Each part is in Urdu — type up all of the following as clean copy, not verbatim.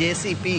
JCP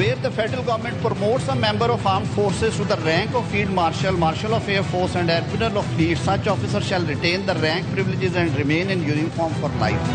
Where the federal government promotes a member of armed forces to the rank of field marshal, marshal of air force and admiral of fleet, such officer shall retain the rank privileges and remain in uniform for life.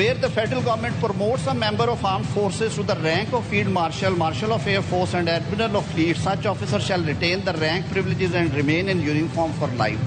Where the federal government promotes a member of armed forces to the rank of field marshal, marshal of air force and admiral of fleet, such officer shall retain the rank privileges and remain in uniform for life.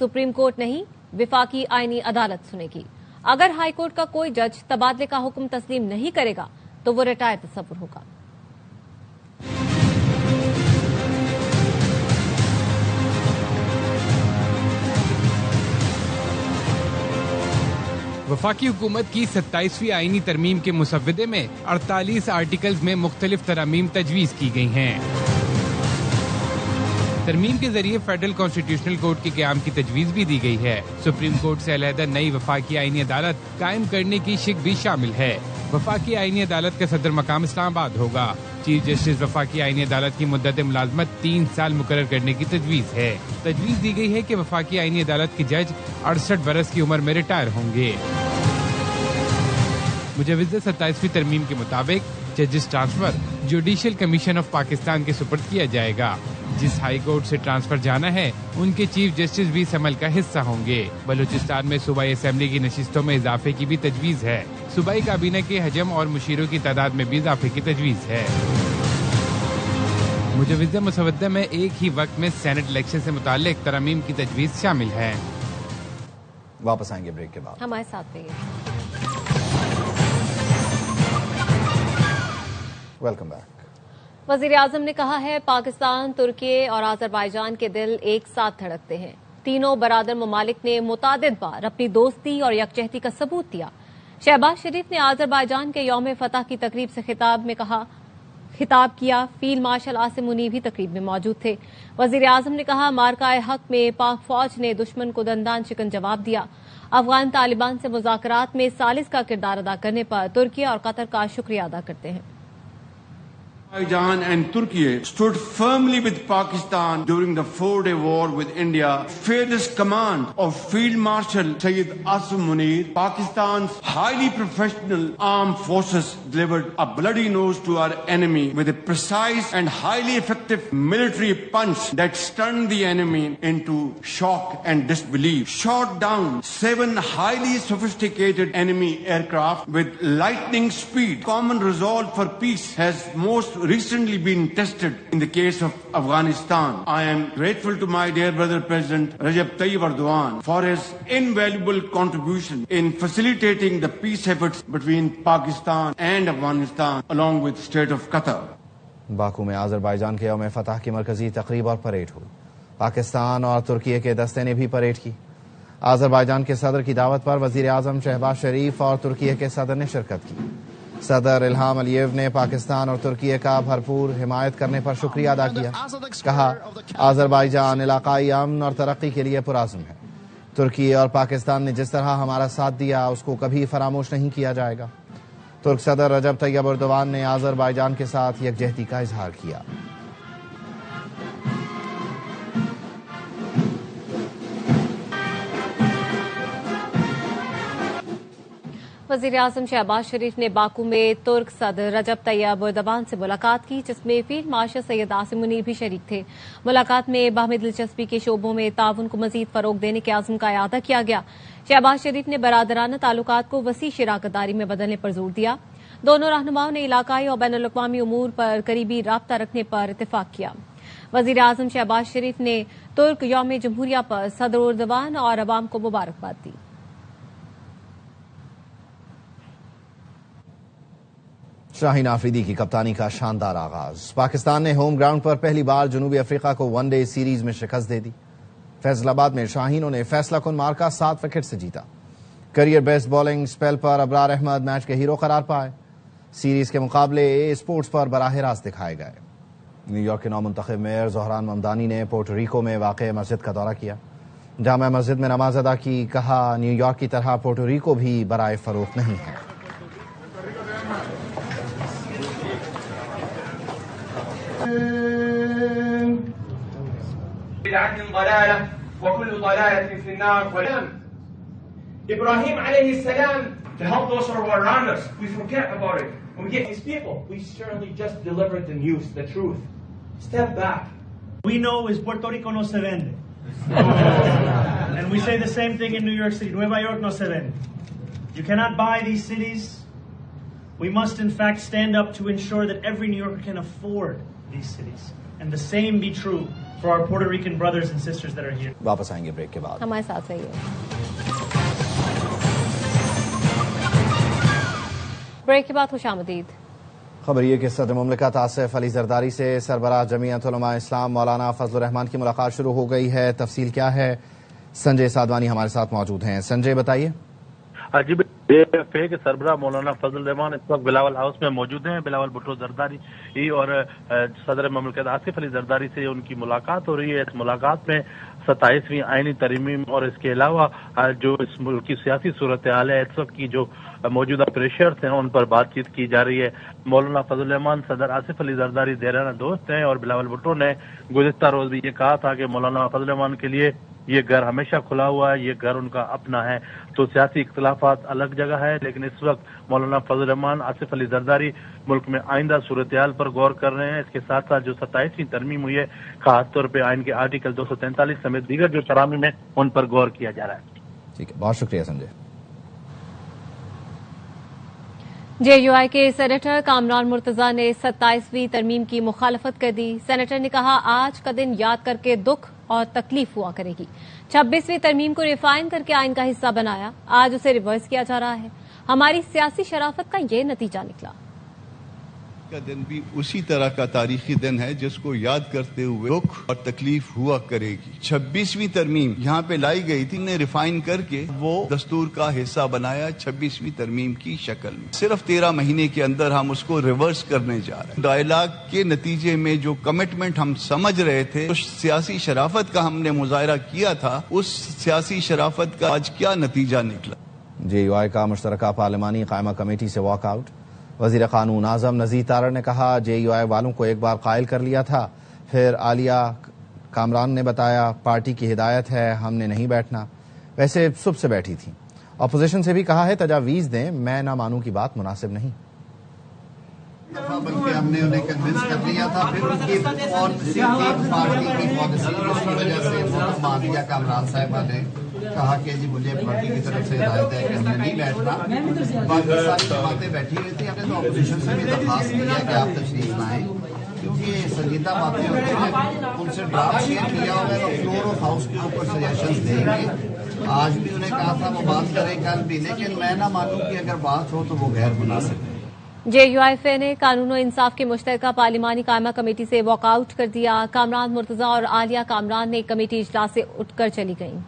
Supreme court نہیں وفاقی آئینی عدالت سنے گی. اگر ہائی کورٹ کا کوئی جج تبادلے کا حکم تسلیم نہیں کرے گا تو وہ ریٹائر تصور ہوگا. وفاقی حکومت کی 27ویں آئینی ترمیم کے مسودے میں 48 آرٹیکلز میں مختلف ترامیم تجویز کی گئی ہیں. ترمیم کے ذریعے فیڈرل کانسٹیٹیوشنل کورٹ کے قیام کی تجویز بھی دی گئی ہے. سپریم کورٹ سے علیحدہ نئی وفاقی آئینی عدالت قائم کرنے کی شک بھی شامل ہے. وفاقی آئینی عدالت کا صدر مقام اسلام آباد ہوگا. چیف جسٹس وفاقی آئینی عدالت کی مدت ملازمت 3 سال مقرر کرنے کی تجویز ہے. تجویز دی گئی ہے کہ وفاقی آئینی عدالت کے جج 68 برس کی عمر میں ریٹائر ہوں گے. مجوزہ 27ویں ترمیم کے مطابق ججز transfer judicial commission of Pakistan کے سپرد کیا جائے گا. جس ہائی کورٹ سے ٹرانسفر جانا ہے ان کے چیف جسٹس بھی اس عمل کا حصہ ہوں گے. بلوچستان میں صوبائی اسمبلی کی نشستوں میں اضافے کی بھی تجویز ہے. صوبائی کابینہ کے حجم اور مشیروں کی تعداد میں بھی اضافے کی تجویز ہے. مجوزہ مسودہ میں ایک ہی وقت میں سینٹ الیکشن سے متعلق ترامیم کی تجویز شامل ہے. واپس آئیں گے بریک کے بعد. ہمارے ساتھ رہیے. Welcome back. وزیر اعظم نے کہا ہے پاکستان، ترکی اور آذربائیجان کے دل ایک ساتھ دھڑکتے ہیں. تینوں برادر ممالک نے متعدد بار اپنی دوستی اور یکجہتی کا ثبوت دیا. شہباز شریف نے آذربائیجان کے یوم فتح کی تقریب سے خطاب کیا. فیلڈ مارشل عاصم منی بھی تقریب میں موجود تھے. وزیر اعظم نے کہا مارکہ حق میں پاک فوج نے دشمن کو دندان شکن جواب دیا. افغان طالبان سے مذاکرات میں ثالث کا کردار ادا کرنے پر ترکی اور قطر کا شکریہ ادا کرتے ہیں. Azerbaijan and Turkey stood firmly with Pakistan during the 4-day war with India. Fearless command of Field Marshal Sayyid Asim Munir, Pakistan's highly professional armed forces delivered a bloody nose to our enemy with a precise and highly effective military punch that stunned the enemy into shock and disbelief. Shot down 7 highly sophisticated enemy aircraft with lightning speed. Common resolve for peace has most recently been tested in the case of Afghanistan. I am grateful to my dear brother President Recep Tayyip Erdogan for his invaluable contribution in facilitating the peace efforts between Pakistan and Afghanistan along with State of Qatar. Baku میں آذربائیجان کے یوم فتح کی مرکزی تقریب اور پریڈ ہوئی. پاکستان اور ترکی کے دستے نے بھی پریڈ کی. آذربائیجان کے صدر کی دعوت پر وزیر اعظم شہباز شریف اور ترکی کے صدر نے شرکت کی. صدر الہام علییو نے پاکستان اور ترکی کا بھرپور حمایت کرنے پر شکریہ ادا کیا. کہا آذربائیجان علاقائی امن اور ترقی کے لیے پرعزم ہے. ترکی اور پاکستان نے جس طرح ہمارا ساتھ دیا اس کو کبھی فراموش نہیں کیا جائے گا. ترک صدر رجب طیب اردوان نے آذربائیجان کے ساتھ یکجہتی کا اظہار کیا. وزیر اعظم شہباز شریف نے باکو میں ترک صدر رجب طیب اردوان سے ملاقات کی جس میں فیلڈ مارشل سید عاصم منیر بھی شریک تھے. ملاقات میں باہمی دلچسپی کے شعبوں میں تعاون کو مزید فروغ دینے کے عزم کا اعادہ کیا گیا. شہباز شریف نے برادرانہ تعلقات کو وسیع شراکت داری میں بدلنے پر زور دیا. دونوں رہنماؤں نے علاقائی اور بین الاقوامی امور پر قریبی رابطہ رکھنے پر اتفاق کیا. وزیر اعظم شہباز شریف نے ترک یوم جمہوریہ پر صدر اردوان اور عوام کو مبارکباد دی. شاہین آفریدی کی کپتانی کا شاندار آغاز. پاکستان نے ہوم گراؤنڈ پر پہلی بار جنوبی افریقہ کو ون ڈے سیریز میں شکست دے دی. فیصل آباد میں شاہینوں نے فیصلہ کن مارکا 7 وکٹ سے جیتا. کریئر بیسٹ بولنگ سپیل پر ابرار احمد میچ کے ہیرو قرار پائے. سیریز کے مقابلے اے اسپورٹس پر براہ راست دکھائے گئے. نیو یارک کے نو منتخب میئر زہران ممدانی نے پورٹو ریکو میں واقع مسجد کا دورہ کیا. جامع مسجد میں نماز ادا کی. کہا نیو یارک کی طرح پورٹو ریکو بھی برائے فروخت نہیں ہے. Ibrahim alayhi salam to help those who are around us. We forget about it. When we get these people, we certainly just delivered the news, the truth. Step back. We know is Puerto Rico no se vende. And we say the same thing in New York City. Nueva York no se vende. You cannot buy these cities. We must in fact stand up to ensure that every New Yorker can afford these cities. And the same be true for our Puerto Rican brothers and sisters that are here. واپس آئیں گے بریک کے بعد. ہمارے ساتھ رہیے. بریک کے بعد خوش آمدید. خبر یہ کہ صدر مملکت آصف علی زرداری سے سربراہ جمعیت علماء اسلام مولانا فضل الرحمان کی ملاقات شروع ہو گئی ہے. تفصیل کیا ہے؟ سنجے سادوانی ہمارے ساتھ موجود ہیں. سنجے بتائیے. جی کے سربراہ مولانا فضل الرحمان اس وقت بلاول ہاؤس میں موجود ہیں. بلاول بھٹو زرداری اور صدر مملکت آصف علی زرداری سے ان کی ملاقات ہو رہی ہے. اس ملاقات میں 27ویں آئینی ترمیم اور اس کے علاوہ جو اس ملک کی سیاسی صورتحال ہے، اس وقت کی جو موجودہ پریشرز ہیں، ان پر بات چیت کی جا رہی ہے. مولانا فضل الرحمان صدر آصف علی زرداری دیرانہ دوست ہیں اور بلاول بھٹو نے گزشتہ روز بھی یہ کہا تھا کہ مولانا فضل الرحمان کے لیے یہ گھر ہمیشہ کھلا ہوا ہے، یہ گھر ان کا اپنا ہے. تو سیاسی اختلافات الگ جگہ ہے، لیکن اس وقت مولانا فضل الرحمان آصف علی زرداری ملک میں آئندہ صورتحال پر غور کر رہے ہیں. اس کے ساتھ ساتھ جو 27ویں ترمیم ہوئی ہے، خاص طور پہ آئین کے آرٹیکل 243 سمیت دیگر جو ترامیم ہیں، ان پر غور کیا جا رہا ہے. ٹھیک ہے، بہت شکریہ سنجے. جے یو آئی کے سینیٹر کامران مرتضیٰ نے 27ویں ترمیم کی مخالفت کر دی. سینیٹر نے کہا آج کا دن یاد کر کے دکھ اور تکلیف ہوا کرے گی. 26ویں ترمیم کو ریفائن کر کے آئین کا حصہ بنایا، آج اسے ریورس کیا جا رہا ہے. ہماری سیاسی شرافت کا یہ نتیجہ نکلا. کا دن بھی اسی طرح کا تاریخی دن ہے جس کو یاد کرتے ہوئے دکھ اور تکلیف ہوا کرے گی. 26ویں ترمیم یہاں پہ لائی گئی تھی، نے ریفائن کر کے وہ دستور کا حصہ بنایا 26ویں ترمیم کی شکل میں. صرف 13 مہینے کے اندر ہم اس کو ریورس کرنے جا رہے ہیں. ڈائلاگ کے نتیجے میں جو کمٹمنٹ ہم سمجھ رہے تھے، اس سیاسی شرافت کا ہم نے مظاہرہ کیا تھا، اس سیاسی شرافت کا آج کیا نتیجہ نکلا. جے یو آئی کا مشترکہ پارلیمانی قائمہ کمیٹی سے واک آؤٹ. وزیر قانون اعظم نذیر تارڑ نے کہا جے یو آئی والوں کو ایک بار قائل کر لیا تھا، پھر عالیہ کامران نے بتایا پارٹی کی ہدایت ہے، ہم نے نہیں بیٹھنا. ویسے صبح سے بیٹھی تھی. اپوزیشن سے بھی کہا ہے تجاویز دیں، میں نہ مانوں کی بات مناسب نہیں. بلکہ ہم نے انہیں کنونس کر لیا تھا. پھر ان کی پارٹی کی پالیسی جس کی وجہ سے عالیہ کامران صاحبہ نے کہا کہ جی مجھے پارٹی کی طرف سے ہدایت ہے کہ ہم نے نہیں بیٹھنا. باقی ساری جماعتیں بیٹھی ہوئی تھی. ہم نے تو اپوزیشن سے بھی درخواست کی ہے کہ آپ تشریف لائیں، کیونکہ یہ سنجیدہ باتیں ہوتی ہیں. ان سے ڈرافٹ شیئر کیا ہوا ہے، وہ فلور آف ہاؤس کے اوپر سجیشنز دیں گے. آج بھی انہیں کہا تھا وہ بات کریں کل بھی، لیکن میں نہ مانوں کہ اگر بات ہو تو وہ غیر مناسب ہے. جے یو آئی فے نے قانون و انصاف کی مشترکہ پارلیمانی قائمہ کمیٹی سے واک آؤٹ کر دیا. کامران مرتضیٰ اور عالیہ کامران نے کمیٹی اجلاس سے اٹھ کر چلی گئیں.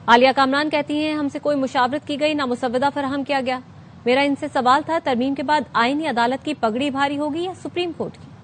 عالیہ کامران کہتی ہیں ہم سے کوئی مشاورت کی گئی نہ مسودہ فراہم کیا گیا. میرا ان سے سوال تھا ترمیم کے بعد آئینی عدالت کی پگڑی بھاری ہوگی یا سپریم کورٹ کی.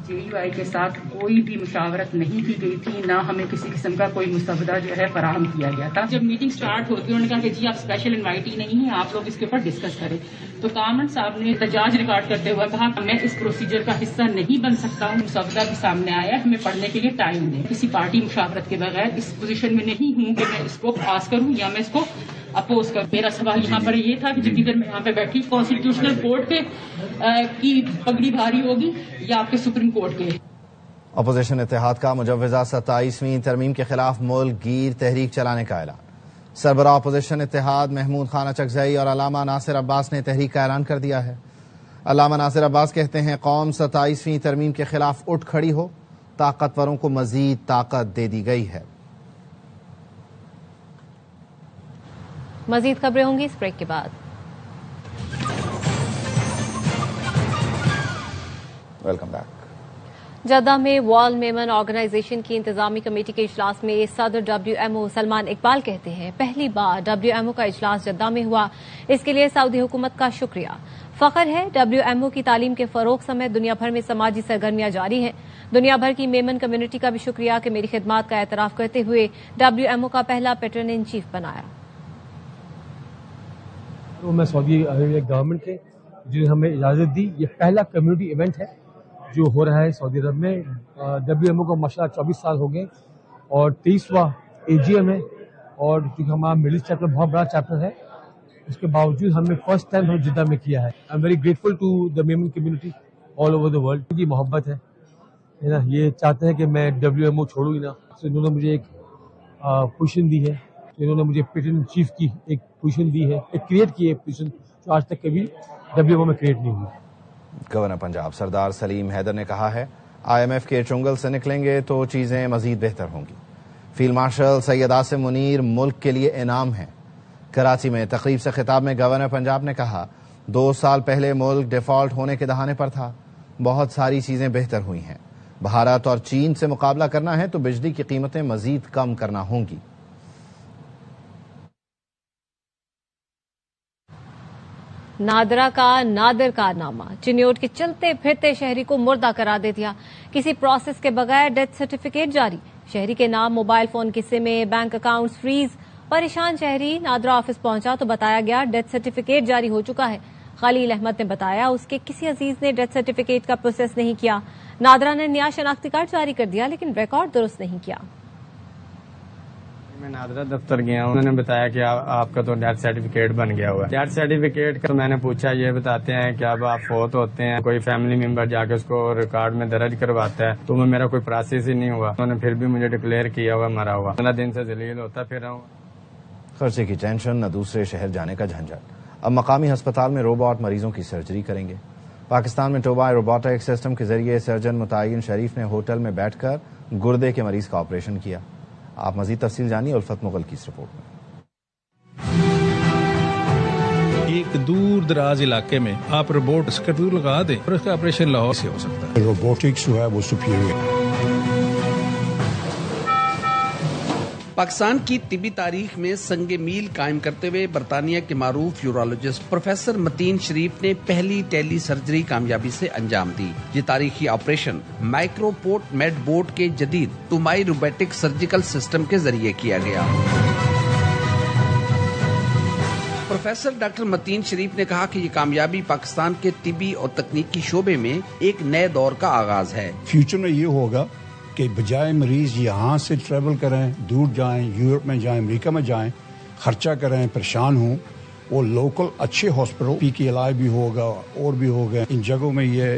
جے یو آئی کے ساتھ کوئی بھی مشاورت نہیں کی گئی تھی، نہ ہمیں کسی قسم کا کوئی مسودہ جو ہے فراہم کیا گیا تھا. جب میٹنگ سٹارٹ ہوتی ہے انہوں نے کہا کہ جی آپ اسپیشل انوائٹی نہیں ہیں، آپ لوگ اس کے اوپر ڈسکس کریں. تو کامران صاحب نے احتجاج ریکارڈ کرتے ہوئے کہا میں اس پروسیجر کا حصہ نہیں بن سکتا ہوں. مسودہ بھی سامنے آیا ہے، ہمیں پڑھنے کے لیے ٹائم دیں. کسی پارٹی مشاورت کے بغیر اس پوزیشن میں نہیں ہوں کہ میں اس کو پاس کروں یا میں اس کو اپوز کروں. میرا سوال یہاں پر یہ تھا کہ جب ادھر میں یہاں پہ بیٹھی کانسٹیٹیوشنل کورٹ پہ کی پگڑی بھاری ہوگی یا آپ کے سپریم کورٹ کے. اپوزیشن اتحاد کا مجوزہ 27ویں ترمیم کے خلاف ملک گیر تحریک چلانے کا اعلان. سربراہ اپوزیشن اتحاد محمود خان اچکزئی اور علامہ ناصر عباس نے تحریک کا اعلان کر دیا ہے. علامہ ناصر عباس کہتے ہیں قوم 27ویں ترمیم کے خلاف اٹھ کھڑی ہو، طاقتوروں کو مزید طاقت دے دی گئی ہے. مزید خبریں ہوں گی اس بریک کے بعد. Welcome back. جدہ میں وال میمن آرگنائزیشن کی انتظامی کمیٹی کے اجلاس میں صدر WMO سلمان اقبال کہتے ہیں پہلی بار WMO کا اجلاس جدہ میں ہوا، اس کے لیے سعودی حکومت کا شکریہ. فخر ہے WMO کی تعلیم کے فروغ سمیت دنیا بھر میں سماجی سرگرمیاں جاری ہیں. دنیا بھر کی میمن کمیونٹی کا بھی شکریہ کہ میری خدمات کا اعتراف کرتے ہوئے WMO کا پہلا پیٹرن ان چیف بنایا. تو میں سعودی عربیہ گورنمنٹ کے جنہوں نے ہمیں اجازت دی، یہ پہلا کمیونٹی ایونٹ ہے جو ہو رہا ہے سعودی عرب میں. WMO کو ماشاء اللہ 24 سال ہو گئے اور 23واں AGM ہے، اور چونکہ ہمارا مڈل ایسٹ چیپٹر بہت بڑا چیپٹر ہے، اس کے باوجود ہم نے فرسٹ ٹائم ہم جدہ میں کیا ہے. I am very grateful to the Memon community all over the world. کی محبت ہے نا، یہ چاہتے ہیں کہ میں WMO چھوڑوں ہی نا. انہوں نے مجھے ایک پوزیشن دی ہے، انہوں نے مجھے پیٹرن چیف کی ایک پوزیشن دی ہے، ایک کریٹ کی ہے پوزیشن جو آج تک کبھی WMO میں کریٹ نہیں ہوئی. گورنر پنجاب سردار سلیم حیدر نے کہا ہے IMF کے چنگل سے نکلیں گے تو چیزیں مزید بہتر ہوں گی۔ فیلڈ مارشل سید عاصم منیر ملک کے لیے انعام ہیں۔ کراچی میں تقریب سے خطاب میں گورنر پنجاب نے کہا 2 سال پہلے ملک ڈیفالٹ ہونے کے دہانے پر تھا، بہت ساری چیزیں بہتر ہوئی ہیں۔ بھارت اور چین سے مقابلہ کرنا ہے تو بجلی کی قیمتیں مزید کم کرنا ہوں گی۔ نادرا کا نادر کارنامہ، چنیوٹ کے چلتے پھرتے شہری کو مردہ قرار دے دیا، کسی پروسیس کے بغیر ڈیتھ سرٹیفکیٹ جاری، شہری کے نام موبائل فون کی سمیں، بینک اکاؤنٹس فریز۔ پریشان شہری نادرا آفس پہنچا تو بتایا گیا ڈیتھ سرٹیفکیٹ جاری ہو چکا ہے۔ خلیل احمد نے بتایا اس کے کسی عزیز نے ڈیتھ سرٹیفکیٹ کا پروسیس نہیں کیا۔ نادرا نے نیا شناختی کارڈ جاری کر دیا لیکن ریکارڈ درست نہیں کیا۔ میں نادرا دفتر گیا ہوں، انہوں نے بتایا کہ آپ کا تو ڈیتھ سرٹیفکیٹ بن گیا ہوا ہے۔ ڈیتھ سرٹیفکیٹ کا میں نے پوچھا، یہ بتاتے ہیں کہ اب آپ فوت ہوتے ہیں، کوئی فیملی ممبر جا کے اس کو ریکارڈ میں درج کرواتا ہے، تو میرا کوئی پروسیس ہی نہیں ہوا۔ انہوں نے پھر بھی مجھے ڈکلیئر کیا ہوا مرا ہوا۔ 15 دن سے ذلیل ہوتا پھر رہا ہوں۔ خرچے کی ٹینشن، نہ دوسرے شہر جانے کا جھنجھٹ۔ اب مقامی ہسپتال میں روبوٹ مریضوں کی سرجری کریں گے۔ پاکستان میں ٹوبائے روبوٹک سسٹم کے ذریعے سرجن متعین شریف نے ہوٹل میں بیٹھ کر گردے کے مریض کا آپریشن کیا۔ آپ مزید تفصیل جانیے الفت مغل کی اس رپورٹ میں۔ ایک دور دراز علاقے میں آپ روبوٹ اسکیڈول لگا دیں اور اس کا آپریشن لاہور سے ہو سکتا ہے۔ روبوٹکس جو ہے وہ سپیریئر۔ پاکستان کی طبی تاریخ میں سنگ میل قائم کرتے ہوئے برطانیہ کے معروف یورولوجسٹ پروفیسر متین شریف نے پہلی ٹیلی سرجری کامیابی سے انجام دی۔ یہ تاریخی operation micro port made board کے جدید ٹومائی روبوٹک سرجیکل سسٹم کے ذریعے کیا گیا۔ پروفیسر ڈاکٹر متین شریف نے کہا کہ یہ کامیابی پاکستان کے طبی اور تکنیکی شعبے میں ایک نئے دور کا آغاز ہے۔ فیوچر میں یہ ہوگا کہ بجائے مریض یہاں سے ٹریول کریں، دور جائیں، یورپ میں جائیں، امریکہ میں جائیں، خرچہ کریں، پریشان ہوں، وہ لوکل اچھے ہاسپٹل پی کی علاج بھی ہوگا اور بھی ہوگا، ان جگہوں میں یہ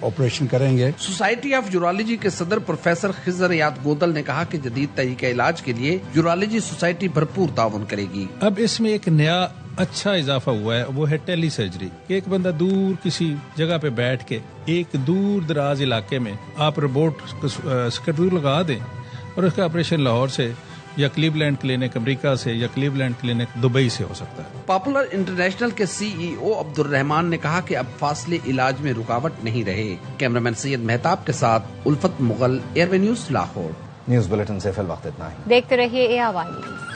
آپریشن کریں گے۔ سوسائٹی آف یورالوجی کے صدر پروفیسر خضر یاد گودل نے کہا کہ جدید طریقہ علاج کے لیے یورالوجی سوسائٹی بھرپور تعاون کرے گی۔ اب اس میں ایک نیا اچھا اضافہ ہوا ہے، وہ ہے ٹیلی سرجری۔ ایک بندہ دور کسی جگہ پہ بیٹھ کے ایک دور دراز علاقے میں آپ روبوٹ اسکیڈول لگا دیں اور اس کا آپریشن لاہور سے یا کلیولینڈ کلینک امریکہ سے یا کلیولینڈ کلینک دبئی سے ہو سکتا ہے۔ پاپولر انٹرنیشنل کے CEO عبد الرحمان نے کہا کہ اب فاصلے علاج میں رکاوٹ نہیں رہے۔ کیمرامین سید مہتاب کے ساتھ الفت Mughal, air way news, Lahore. News bulletin سے فی الوقت اتنا ہی۔ دیکھتے رہیے ARY نیوز۔